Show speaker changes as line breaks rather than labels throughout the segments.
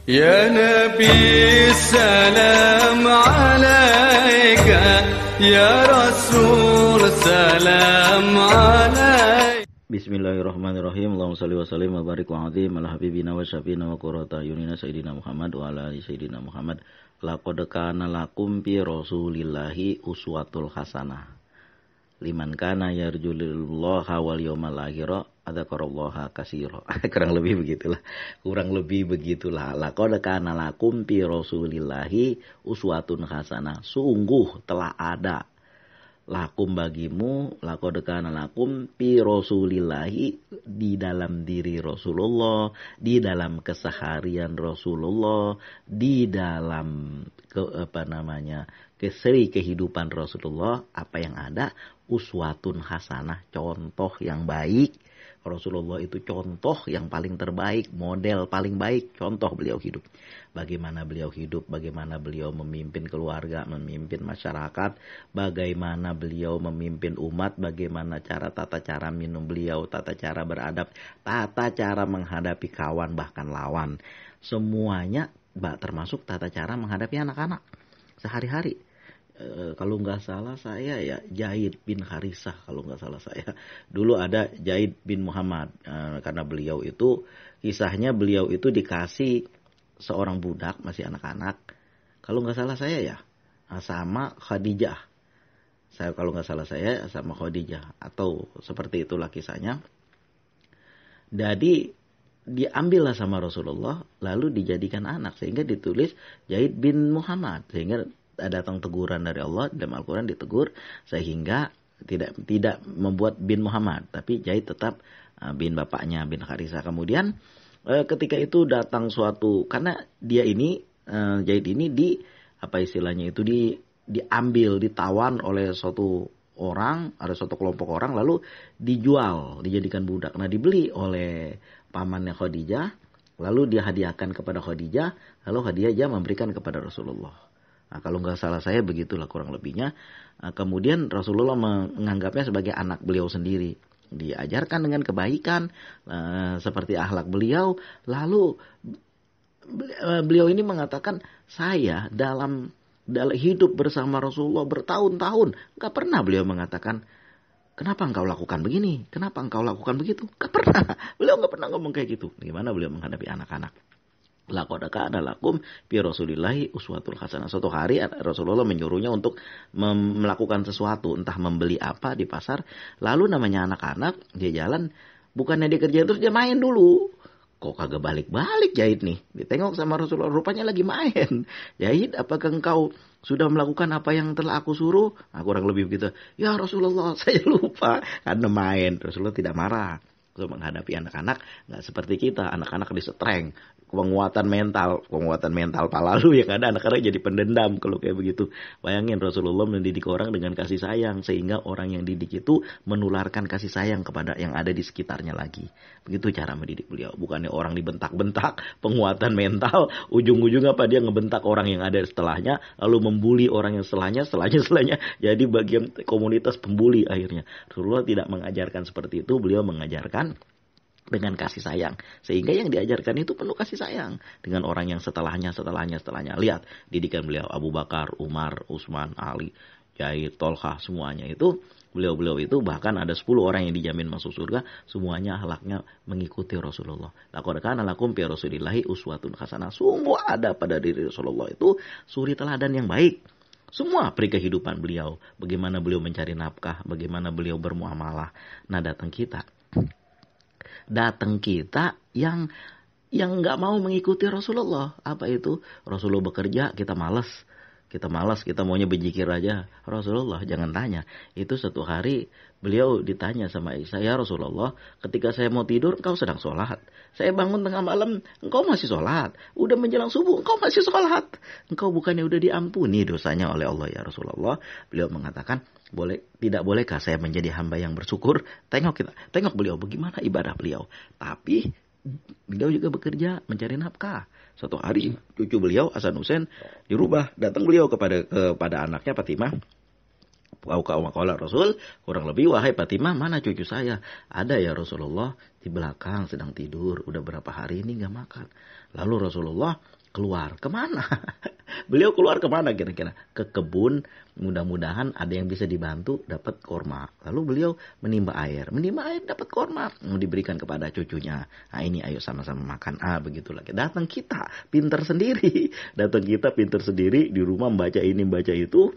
Ya Nabi salam alaika, Ya Rasul salam alaika.
Bismillahirrahmanirrahim. Allahumma shalli wa sallim wa barik wa azim ala habibina wa syafiina wa qurrata ayunina sayyidina Muhammad wa ala ali sayyidina Muhammad. Laqad kana lakum fi Rasulillahi uswatul hasanah. Liman kana yarjulillaha wal yawmal akhir adzakarallaha katsira. Kurang lebih begitulah. Laqad kana lakum fi Rasulillahi uswatun hasanah. Sungguh telah ada lakum bagimu, laqad kana lakum fi Rasulillahi, di dalam diri Rasulullah, di dalam keseharian Rasulullah, di dalam kehidupan Rasulullah, apa yang ada? Uswatun hasanah, contoh yang baik. Rasulullah itu contoh yang paling terbaik, model paling baik, contoh beliau hidup. Bagaimana beliau hidup, bagaimana beliau memimpin keluarga, memimpin masyarakat, bagaimana beliau memimpin umat, bagaimana tata cara minum beliau, tata cara beradab, tata cara menghadapi kawan bahkan lawan. Semuanya termasuk tata cara menghadapi anak-anak sehari-hari. Kalau nggak salah saya ya Zaid bin Harisah, kalau nggak salah saya. Dulu ada Zaid bin Muhammad, karena beliau itu, kisahnya beliau itu dikasih seorang budak, masih anak-anak. Kalau nggak salah saya ya, sama Khadijah. Kalau nggak salah saya sama Khadijah, atau seperti itulah kisahnya. Jadi diambillah sama Rasulullah, lalu dijadikan anak, sehingga ditulis Zaid bin Muhammad, sehingga datang teguran dari Allah dalam Al-Quran, ditegur sehingga tidak membuat bin Muhammad, tapi Zaid tetap bin bapaknya, bin Harisah. Kemudian ketika itu datang suatu, karena dia ini Zaid ini diambil, ditawan oleh suatu orang, ada suatu kelompok orang, lalu dijual, dijadikan budak. Nah, dibeli oleh pamannya Khadijah, lalu dia hadiahkan kepada Khadijah, lalu Khadijah memberikan kepada Rasulullah. Nah, kalau nggak salah saya begitulah kurang lebihnya. Kemudian Rasulullah menganggapnya sebagai anak beliau sendiri. Diajarkan dengan kebaikan seperti akhlak beliau. Lalu beliau ini mengatakan, saya dalam hidup bersama Rasulullah bertahun-tahun, nggak pernah beliau mengatakan, kenapa engkau lakukan begini? Kenapa engkau lakukan begitu? Nggak pernah. Beliau nggak pernah ngomong kayak gitu. Gimana beliau menghadapi anak-anak? Laqad kana lakum fi Rasulillahi uswatul hasanah. Suatu hari Rasulullah menyuruhnya untuk melakukan sesuatu, entah membeli apa di pasar. Lalu namanya anak-anak, dia jalan, bukannya dia kerja terus, dia main dulu. Kok kagak balik-balik Zaid nih? Ditengok sama Rasulullah, rupanya lagi main. Zaid, apakah engkau sudah melakukan apa yang telah aku suruh? Kurang lebih begitu. Ya Rasulullah, saya lupa, karena main. Rasulullah tidak marah. So, menghadapi anak-anak nggak seperti kita, anak-anak disetreng, penguatan mental lalu yang ada anak-anak jadi pendendam kalau kayak begitu. Bayangin Rasulullah mendidik orang dengan kasih sayang, sehingga orang yang didik itu menularkan kasih sayang kepada yang ada di sekitarnya lagi. Begitu cara mendidik beliau, bukannya orang dibentak-bentak, penguatan mental, ujung-ujungnya apa, dia ngebentak orang yang ada setelahnya, lalu membuli orang yang setelahnya, jadi bagian komunitas pembuli akhirnya. Rasulullah tidak mengajarkan seperti itu, beliau mengajarkan dengan kasih sayang, sehingga yang diajarkan itu penuh kasih sayang dengan orang yang setelahnya. Lihat didikan beliau, Abu Bakar, Umar, Utsman, Ali, Zaid, Tolha, semuanya itu beliau itu bahkan ada 10 orang yang dijamin masuk surga, semuanya akhlaknya mengikuti Rasulullah. Laqad kana lakum fi Rasulillahi uswatun hasanah. Sungguh ada pada diri Rasulullah itu suri teladan yang baik. Semua peri kehidupan beliau, bagaimana beliau mencari nafkah, bagaimana beliau bermuamalah. Nah, datang kita yang nggak mau mengikuti Rasulullah. Apa itu? Rasulullah bekerja, kita malas, kita maunya berzikir aja. Rasulullah jangan tanya. Itu satu hari beliau ditanya sama Aisyah, ya Rasulullah, ketika saya mau tidur engkau sedang sholat, saya bangun tengah malam engkau masih sholat, udah menjelang subuh engkau masih sholat, engkau bukannya udah diampuni dosanya oleh Allah ya Rasulullah? Beliau mengatakan, tidak bolehkah saya menjadi hamba yang bersyukur? Tengok beliau bagaimana ibadah beliau. Tapi beliau juga bekerja mencari nafkah. Suatu hari cucu beliau Hasan Hussein dirubah, datang beliau kepada anaknya Fatimah. Qala Rasul, kurang lebih, wahai Fatimah, mana cucu saya? Ada ya Rasulullah, di belakang sedang tidur, udah berapa hari ini nggak makan. Lalu Rasulullah keluar, kemana? Beliau keluar kemana kira-kira? Ke kebun, mudah-mudahan ada yang bisa dibantu dapat korma. Lalu beliau menimba air dapat korma, mau diberikan kepada cucunya. Nah ini ayo sama-sama makan. Begitulah. Datang kita pinter sendiri, di rumah membaca ini membaca itu.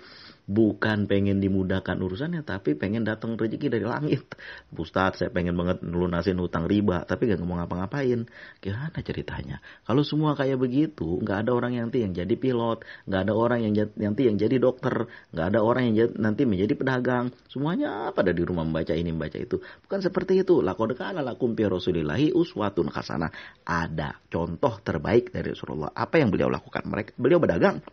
Bukan pengen dimudahkan urusannya, tapi pengen datang rezeki dari langit. Ustaz, saya pengen banget lunasin hutang riba, tapi gak ngomong ngapa-ngapain. Gimana ceritanya? Kalau semua kayak begitu, gak ada orang yang nanti yang jadi pilot, gak ada orang yang nanti yang jadi dokter, gak ada orang yang nanti menjadi pedagang. Semuanya pada di rumah membaca ini, membaca itu. Bukan seperti itu. Laqad kana lakum fi Rasulillahi uswatun hasanah. Ada contoh terbaik dari Rasulullah. Apa yang beliau lakukan? Beliau berdagang.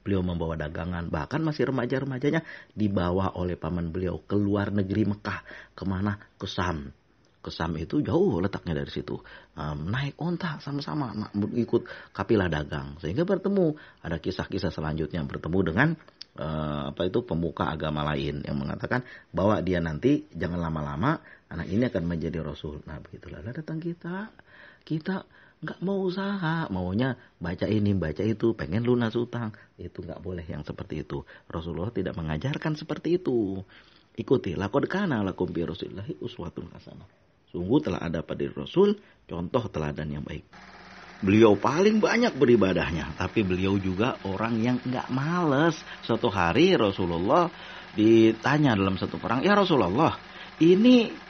Beliau membawa dagangan, bahkan masih remaja-remajanya dibawa oleh paman beliau ke luar negeri Mekah. Kemana? Ke Sam. Ke Sam itu jauh letaknya dari situ. Naik onta sama-sama ikut kapilah dagang. Sehingga bertemu, ada kisah-kisah selanjutnya bertemu dengan pemuka agama lain yang mengatakan bahwa dia nanti jangan lama-lama anak ini akan menjadi Rasul. Nah begitulah datang kita nggak mau usaha, maunya baca ini, baca itu, pengen lunas utang. Itu nggak boleh yang seperti itu. Rasulullah tidak mengajarkan seperti itu. Ikuti, laqad kana lakum fi Rasulillahi uswatun hasanah. Sungguh telah ada pada Rasul contoh teladan yang baik. Beliau paling banyak beribadahnya, tapi beliau juga orang yang nggak males. Suatu hari Rasulullah ditanya dalam satu perang, ya Rasulullah, ini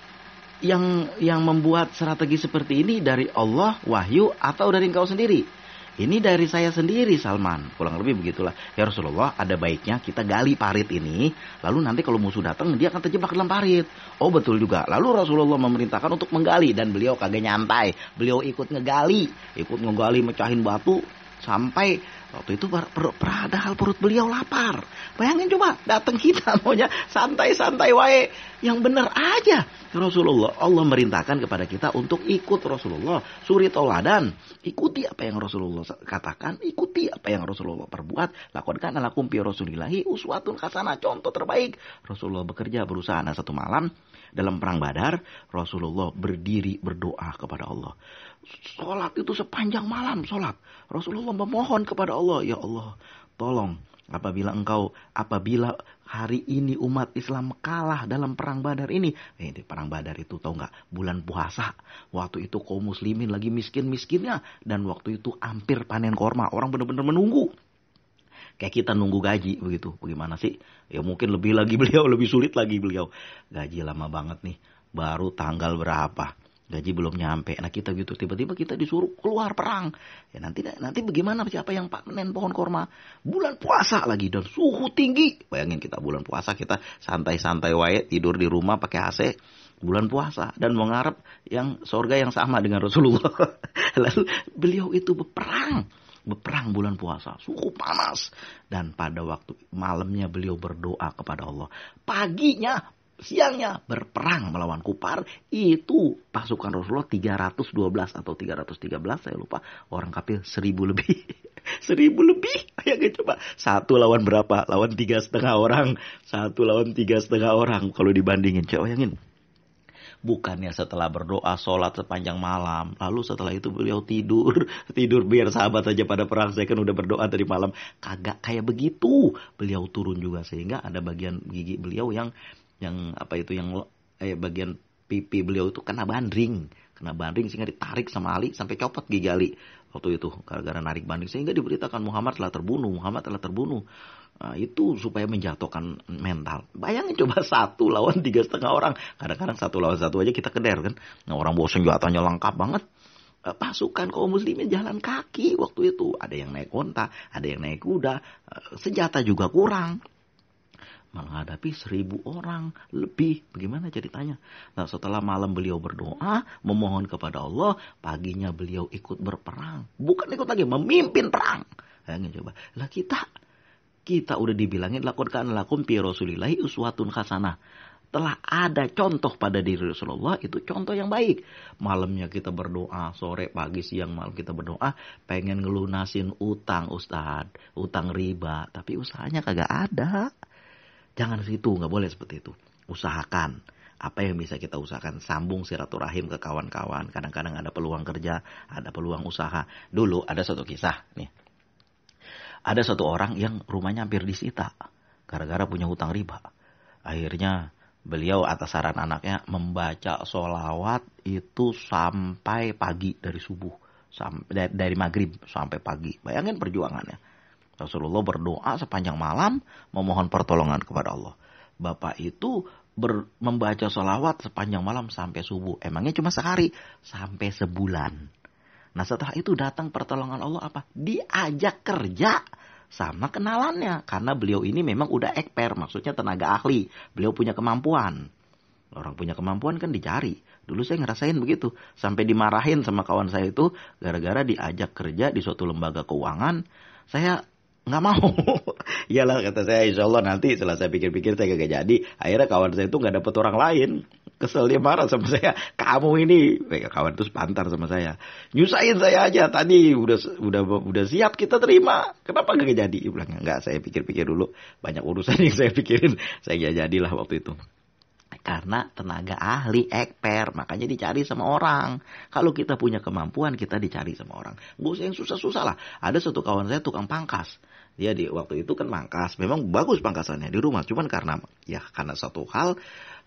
yang membuat strategi seperti ini dari Allah, wahyu, atau dari engkau sendiri? Ini dari saya sendiri, Salman. Kurang lebih begitulah. Ya Rasulullah, ada baiknya kita gali parit ini, lalu nanti kalau musuh datang, dia akan terjebak dalam parit. Oh betul juga. Lalu Rasulullah memerintahkan untuk menggali, dan beliau kagak nyantai. Beliau ikut ngegali, mecahin batu, sampai waktu itu padahal perut beliau lapar. Bayangin coba, datang kita maunya santai-santai wae. Yang benar aja. Rasulullah, Allah merintahkan kepada kita untuk ikut Rasulullah. Suri tauladan. Ikuti apa yang Rasulullah katakan. Ikuti apa yang Rasulullah perbuat. Laqad kana lakum fi Rasulillahi uswatun hasanah. Contoh terbaik. Rasulullah bekerja berusaha. Satu malam dalam perang Badar, Rasulullah berdiri berdoa kepada Allah. Sholat itu sepanjang malam sholat. Rasulullah memohon kepada Allah, ya Allah, tolong apabila hari ini umat Islam kalah dalam perang Badar ini. Perang Badar itu tahu nggak? Bulan puasa. Waktu itu kaum muslimin lagi miskin-miskinnya, dan waktu itu hampir panen korma. Orang benar-benar menunggu. Kayak kita nunggu gaji begitu. Bagaimana sih? Ya mungkin lebih lagi beliau, lebih sulit lagi beliau. Gaji lama banget nih. Baru tanggal berapa? Gaji belum nyampe. Nah kita gitu, tiba-tiba kita disuruh keluar perang. Ya nanti bagaimana siapa yang panen pohon korma? Bulan puasa lagi dan suhu tinggi. Bayangin kita bulan puasa, kita santai-santai wae, tidur di rumah pakai AC. Bulan puasa dan mengharap yang surga yang sama dengan Rasulullah. Lalu beliau itu berperang bulan puasa, suhu panas. Dan pada waktu malamnya beliau berdoa kepada Allah. Siangnya berperang melawan Kufar. Itu pasukan Rasulullah 312 atau 313, saya lupa. Orang kafir 1000 lebih. 1000 lebih. Ayo coba. Satu lawan berapa? Lawan 3,5 orang. Satu lawan 3,5 orang. Kalau dibandingin, coba bayangin. Bukannya setelah berdoa, sholat sepanjang malam. Lalu setelah itu beliau tidur biar sahabat saja pada perang. Saya kan udah berdoa dari malam. Kagak kayak begitu. Beliau turun juga sehingga ada bagian gigi beliau yang bagian pipi beliau itu kena bandring sehingga ditarik sama Ali sampai copot gigi Ali waktu itu gara-gara narik bandring, sehingga diberitakan Muhammad telah terbunuh. Nah, itu supaya menjatuhkan mental. Bayangin coba 1 lawan 3,5 orang. Kadang-kadang 1 lawan 1 aja kita keder kan. Nah, orang bawa senjatanya lengkap banget. Pasukan kaum muslimin jalan kaki waktu itu. Ada yang naik onta, ada yang naik kuda. Senjata juga kurang. Menghadapi 1000 orang lebih. Bagaimana ceritanya? Nah, setelah malam beliau berdoa, memohon kepada Allah, paginya beliau ikut berperang. Bukan ikut lagi, memimpin perang. Bayangin coba. Lah kita udah dibilangin laqad kana lakum fi Rasulillahi uswatun hasanah. Telah ada contoh pada diri Rasulullah, itu contoh yang baik. Malamnya kita berdoa, sore, pagi, siang, malam kita berdoa, pengen ngelunasin utang, Ustaz, utang riba, tapi usahanya kagak ada. Jangan situ, nggak boleh seperti itu. Usahakan. Apa yang bisa kita usahakan? Sambung silaturahim ke kawan-kawan. Kadang-kadang ada peluang kerja, ada peluang usaha. Dulu ada satu kisah nih. Ada satu orang yang rumahnya hampir disita gara-gara punya hutang riba. Akhirnya beliau atas saran anaknya membaca sholawat itu sampai pagi dari subuh. Dari maghrib sampai pagi. Bayangin perjuangannya. Rasulullah berdoa sepanjang malam memohon pertolongan kepada Allah. Bapak itu membaca sholawat sepanjang malam sampai subuh. Emangnya cuma sehari? Sampai sebulan. Nah setelah itu datang pertolongan Allah apa? Diajak kerja sama kenalannya. Karena beliau ini memang udah ekper, maksudnya tenaga ahli. Beliau punya kemampuan. Orang punya kemampuan kan dicari. Dulu saya ngerasain begitu. Sampai dimarahin sama kawan saya itu gara-gara diajak kerja di suatu lembaga keuangan. Saya nggak mau. Iyalah kata saya, insya Allah nanti setelah saya pikir-pikir saya gak jadi. Akhirnya kawan saya itu nggak dapet orang lain. Kesel dia marah sama saya. Kamu ini, kawan itu sepantar sama saya. Nyusahin saya aja tadi udah siap kita terima. Kenapa gak jadi? Dia bilang enggak, saya pikir-pikir dulu. Banyak urusan yang saya pikirin. Saya gak jadilah waktu itu. Karena tenaga ahli, ekper, makanya dicari sama orang. Kalau kita punya kemampuan, kita dicari sama orang. Gak usah yang susah-susah lah. Ada satu kawan saya tukang pangkas. Dia di waktu itu kan pangkas. Memang bagus pangkasannya di rumah. Cuman karena satu hal,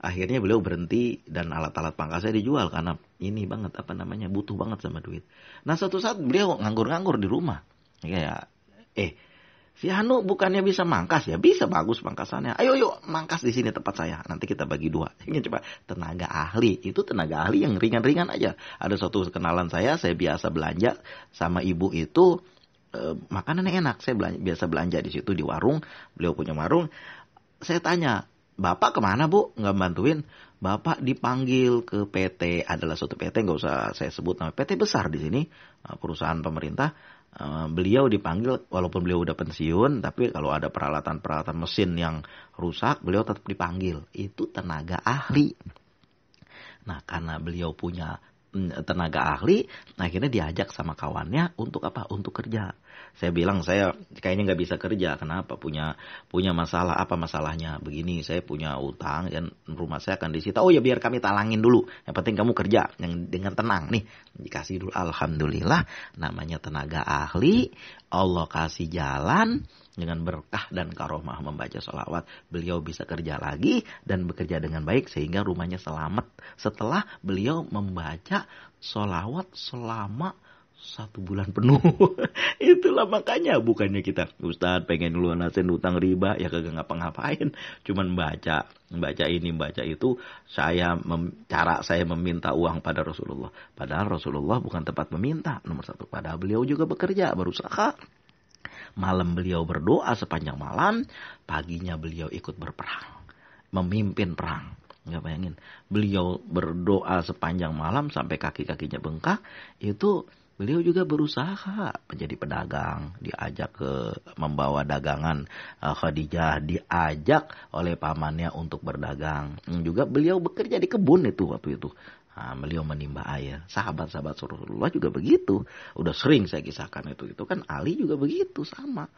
akhirnya beliau berhenti dan alat-alat pangkasnya dijual. Karena ini banget, butuh banget sama duit. Nah suatu saat beliau nganggur-nganggur di rumah. Si Hanu bukannya bisa mangkas ya? Bisa, bagus pangkasannya. Ayo yuk mangkas di sini tempat saya. Nanti kita bagi 2. Ini coba tenaga ahli. Itu tenaga ahli yang ringan-ringan aja. Ada suatu kenalan saya biasa belanja sama ibu itu makanannya enak. Saya biasa belanja di situ di warung. Beliau punya warung. Saya tanya, Bapak kemana Bu? Nggak bantuin? Bapak dipanggil ke PT. Adalah suatu PT, nggak usah saya sebut nama. PT besar di sini, perusahaan pemerintah. Beliau dipanggil walaupun beliau udah pensiun, tapi kalau ada peralatan mesin yang rusak, beliau tetap dipanggil. Itu tenaga ahli. Nah, karena beliau punya tenaga ahli, akhirnya diajak sama kawannya untuk apa? Untuk kerja. Saya bilang saya kayaknya nggak bisa kerja. Kenapa? Punya masalah. Apa masalahnya? Begini, saya punya utang dan rumah saya akan disita. Oh ya biar kami talangin dulu. Yang penting kamu kerja yang dengan tenang nih. Dikasih dulu. Alhamdulillah, namanya tenaga ahli. Allah kasih jalan. Dengan berkah dan karomah membaca sholawat, beliau bisa kerja lagi dan bekerja dengan baik sehingga rumahnya selamat. Setelah beliau membaca sholawat selama 1 bulan penuh. Itulah makanya bukannya kita, Ustadz pengen lunasin utang riba, ya kagak ngapa-ngapain. Cuman baca ini, baca itu. Cara saya meminta uang pada Rasulullah. Padahal Rasulullah bukan tempat meminta, nomor 1. Padahal beliau juga bekerja, berusaha. Malam beliau berdoa sepanjang malam, paginya beliau ikut berperang, memimpin perang. Nggak bayangin, beliau berdoa sepanjang malam sampai kaki-kakinya bengkak. Itu beliau juga berusaha menjadi pedagang, diajak ke membawa dagangan. Khadijah diajak oleh pamannya untuk berdagang. Juga beliau bekerja di kebun itu waktu itu. Nah, beliau menimba air. Sahabat-sahabat Rasulullah juga begitu. Udah sering saya kisahkan itu. Itu kan Ali juga begitu, sama.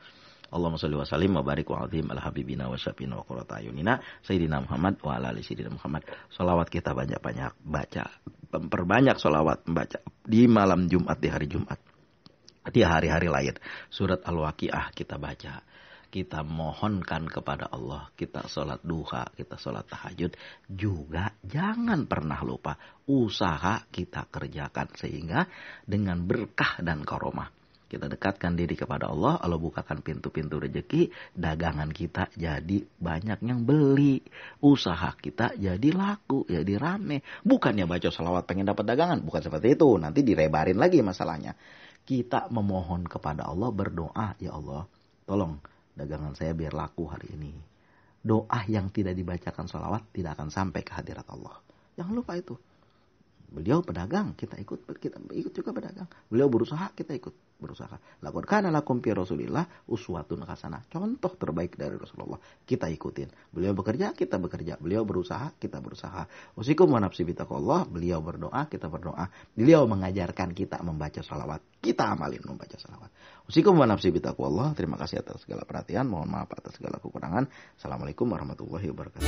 Allahumma sholli wa sallim wa barik wa azim ala habibina wa syafina wa qurrata ayunina Sayyidina Muhammad wa ala ali Sayyidina Muhammad. Sholawat kita banyak-banyak baca. Memperbanyak sholawat membaca di malam Jumat, di hari Jumat. Di hari-hari lain. Surat Al-Waqiah kita baca. Kita mohonkan kepada Allah, kita sholat duha, kita sholat tahajud. Juga jangan pernah lupa usaha kita kerjakan. Sehingga dengan berkah dan karomah kita dekatkan diri kepada Allah. Allah bukakan pintu-pintu rezeki. Dagangan kita jadi banyak yang beli. Usaha kita jadi laku, jadi rame. Bukannya baca sholawat pengen dapat dagangan. Bukan seperti itu, nanti direbarin lagi masalahnya. Kita memohon kepada Allah, berdoa, ya Allah tolong dagangan saya biar laku hari ini. Doa yang tidak dibacakan sholawat tidak akan sampai ke hadirat Allah. Jangan lupa itu. Beliau pedagang, kita ikut juga pedagang. Beliau berusaha, kita ikut berusaha. Laqad kana lakum fi Rasulillah uswatun hasanah. Contoh terbaik dari Rasulullah, kita ikutin. Beliau bekerja, kita bekerja. Beliau berusaha, kita berusaha. Usikum wa nafsi bitaqwallah. Beliau berdoa, kita berdoa. Beliau mengajarkan kita membaca salawat. Kita amalin membaca salawat. Usikum wa nafsi bitaqwallah. Terima kasih atas segala perhatian. Mohon maaf atas segala kekurangan. Assalamualaikum warahmatullahi wabarakatuh.